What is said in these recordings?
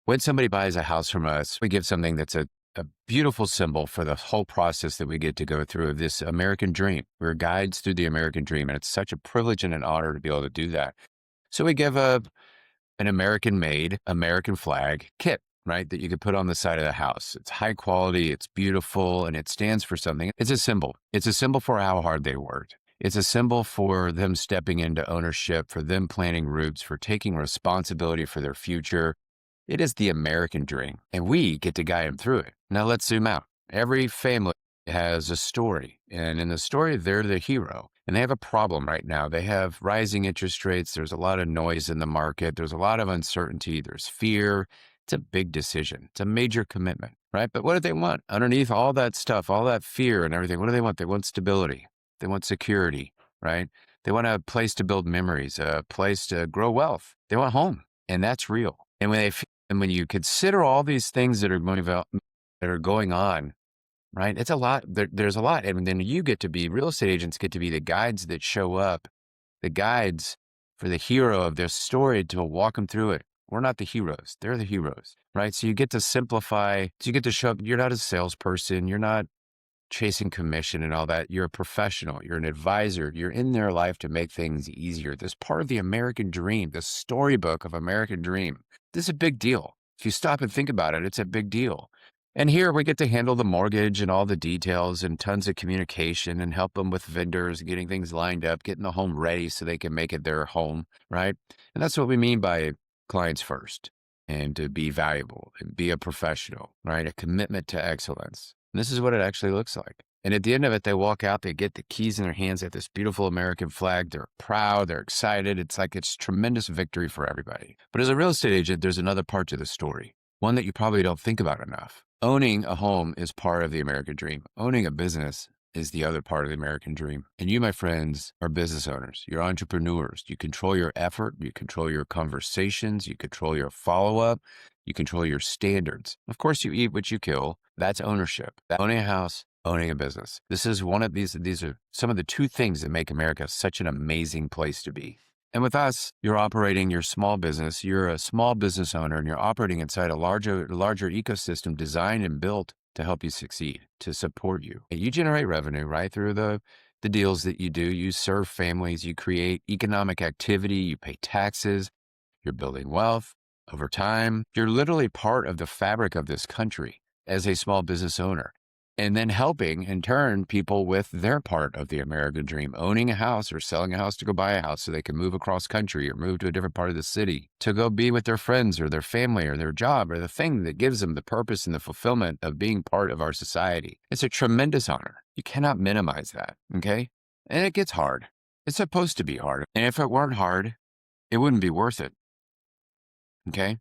When somebody buys a house from us, we give something that's a beautiful symbol for the whole process that we get to go through of this American dream. We're guides through the American dream, and it's such a privilege and an honor to be able to do that. So we give an American-made, American flag kit, right, that you could put on the side of the house. It's high quality, it's beautiful, and it stands for something. It's a symbol. It's a symbol for how hard they worked. It's a symbol for them stepping into ownership, for them planting roots, for taking responsibility for their future. It is the American dream, and we get to guide them through it. Now let's zoom out. Every family has a story, and in the story, they're the hero. And they have a problem right now. They have rising interest rates. There's a lot of noise in the market. There's a lot of uncertainty. There's fear. It's a big decision. It's a major commitment, right? But what do they want? Underneath all that stuff, all that fear and everything, what do they want? They want stability. They want security, right? They want a place to build memories, a place to grow wealth. They want home, and that's real. And when you consider all these things that are going on, right? It's a lot. There's a lot. And then real estate agents get to be the guides that show up, the guides for the hero of their story to walk them through it. We're not the heroes. They're the heroes, right? So you get to simplify. So you get to show up. You're not a salesperson. You're not chasing commission and all that. You're a professional. You're an advisor. You're in their life to make things easier. This part of the American dream, the storybook of American dream. This is a big deal. If you stop and think about it, it's a big deal. And here we get to handle the mortgage and all the details and tons of communication and help them with vendors, getting things lined up, getting the home ready so they can make it their home, right? And that's what we mean by clients first, and to be valuable and be a professional, right? A commitment to excellence. And this is what it actually looks like. And at the end of it, they walk out, they get the keys in their hands, they have this beautiful American flag. They're proud, they're excited. It's tremendous victory for everybody. But as a real estate agent, there's another part to the story, one that you probably don't think about enough. Owning a home is part of the American dream. Owning a business is the other part of the American dream. And you, my friends, are business owners. You're entrepreneurs. You control your effort. You control your conversations. You control your follow-up. You control your standards. Of course, you eat what you kill. That's ownership. Owning a house, owning a business. This is one of these are some of the two things that make America such an amazing place to be. And with us, you're operating your small business. You're a small business owner, and you're operating inside a larger ecosystem designed and built to help you succeed, to support you. And you generate revenue right through the deals that you do. You serve families. You create economic activity. You pay taxes. You're building wealth over time. You're literally part of the fabric of this country as a small business owner. And then helping, in turn, people with their part of the American dream, owning a house or selling a house to go buy a house so they can move across country or move to a different part of the city to go be with their friends or their family or their job or the thing that gives them the purpose and the fulfillment of being part of our society. It's a tremendous honor. You cannot minimize that, okay? And it gets hard. It's supposed to be hard. And if it weren't hard, it wouldn't be worth it, okay?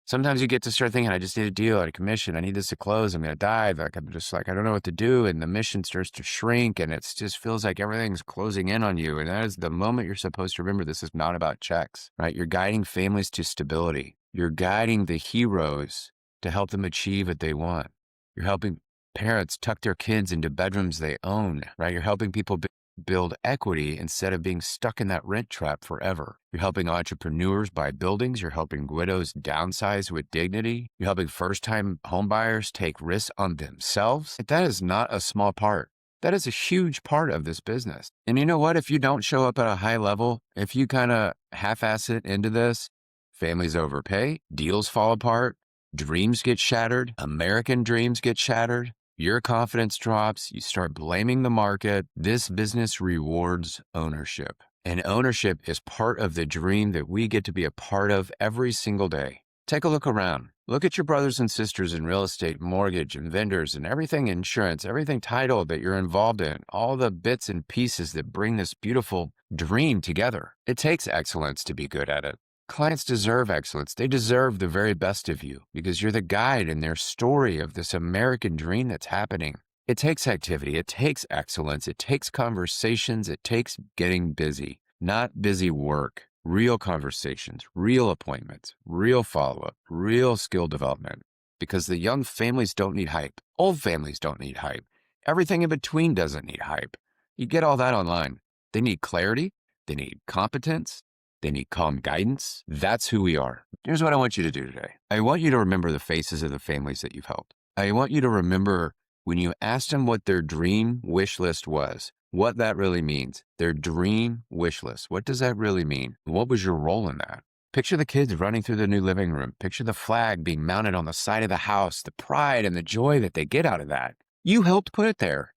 Sometimes you get to start thinking, I just need a deal, a commission. I need this to close. I'm going to die. I don't know what to do. And the mission starts to shrink and it just feels like everything's closing in on you. And that is the moment you're supposed to remember this is not about checks, right? You're guiding families to stability. You're guiding the heroes to help them achieve what they want. You're helping parents tuck their kids into bedrooms they own, right? You're helping people build equity instead of being stuck in that rent trap forever. You're helping entrepreneurs buy buildings. You're helping widows downsize with dignity. You're helping first-time homebuyers take risks on themselves. That is not a small part. That is a huge part of this business. And you know what? If you don't show up at a high level, if you kind of half-ass it into this, families overpay, deals fall apart, dreams get shattered, American dreams get shattered. Your confidence drops, you start blaming the market. This business rewards ownership. And ownership is part of the dream that we get to be a part of every single day. Take a look around. Look at your brothers and sisters in real estate, mortgage, and vendors, and everything insurance, everything title that you're involved in, all the bits and pieces that bring this beautiful dream together. It takes excellence to be good at it. Clients deserve excellence. They deserve the very best of you because you're the guide in their story of this American dream that's happening. It takes activity. It takes excellence. It takes conversations. It takes getting busy, not busy work, real conversations, real appointments, real follow-up, real skill development, because the young families don't need hype. Old families don't need hype. Everything in between doesn't need hype. You get all that online. They need clarity. They need competence. They need calm guidance. That's who we are. Here's what I want you to do today. I want you to remember the faces of the families that you've helped. I want you to remember when you asked them what their dream wish list was, what that really means. Their dream wish list. What does that really mean? What was your role in that? Picture the kids running through the new living room. Picture the flag being mounted on the side of the house, the pride and the joy that they get out of that. You helped put it there.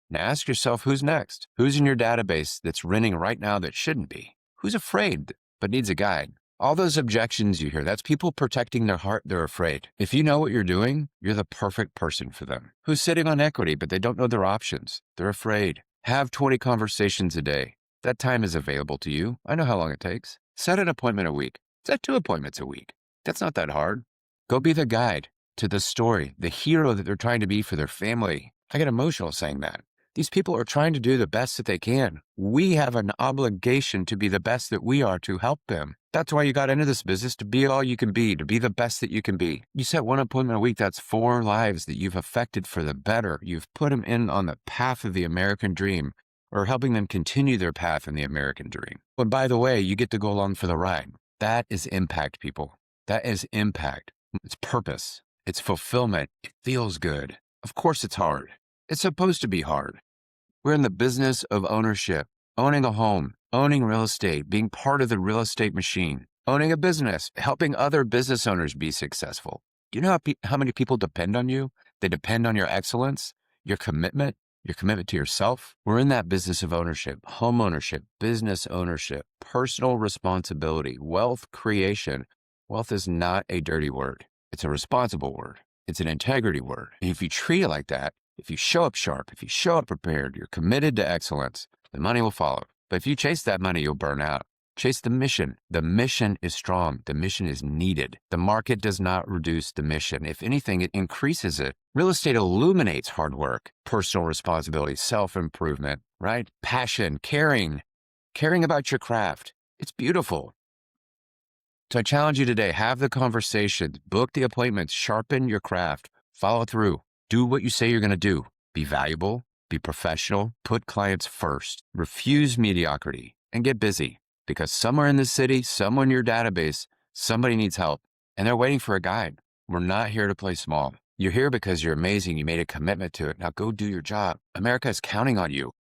Now ask yourself, who's next? Who's in your database that's renting right now that shouldn't be? Who's afraid but needs a guide? All those objections you hear, that's people protecting their heart. They're afraid. If you know what you're doing, you're the perfect person for them. Who's sitting on equity, but they don't know their options? They're afraid. Have 20 conversations a day. That time is available to you. I know how long it takes. Set an appointment a week. Set 2 appointments a week. That's not that hard. Go be the guide to the story, the hero that they're trying to be for their family. I get emotional saying that. These people are trying to do the best that they can. We have an obligation to be the best that we are to help them. That's why you got into this business, to be all you can be, to be the best that you can be. You set 1 appointment a week, that's 4 lives that you've affected for the better. You've put them in on the path of the American dream, or helping them continue their path in the American dream. But by the way, you get to go along for the ride. That is impact, people. That is impact. It's purpose. It's fulfillment. It feels good. Of course it's hard. It's supposed to be hard. We're in the business of ownership, owning a home, owning real estate, being part of the real estate machine, owning a business, helping other business owners be successful. Do you know how many people depend on you? They depend on your excellence, your commitment to yourself. We're in that business of ownership, home ownership, business ownership, personal responsibility, wealth creation. Wealth is not a dirty word. It's a responsible word. It's an integrity word. And if you treat it like that, if you show up sharp, if you show up prepared, you're committed to excellence, the money will follow. But if you chase that money, you'll burn out. Chase the mission. The mission is strong. The mission is needed. The market does not reduce the mission. If anything, it increases it. Real estate illuminates hard work, personal responsibility, self-improvement, right? Passion, caring about your craft. It's beautiful. So I challenge you today, have the conversations, book the appointments, sharpen your craft, follow through. Do what you say you're going to do. Be valuable, be professional, put clients first, refuse mediocrity, and get busy. Because somewhere in the city, somewhere in your database, somebody needs help, and they're waiting for a guide. We're not here to play small. You're here because you're amazing. You made a commitment to it. Now go do your job. America is counting on you.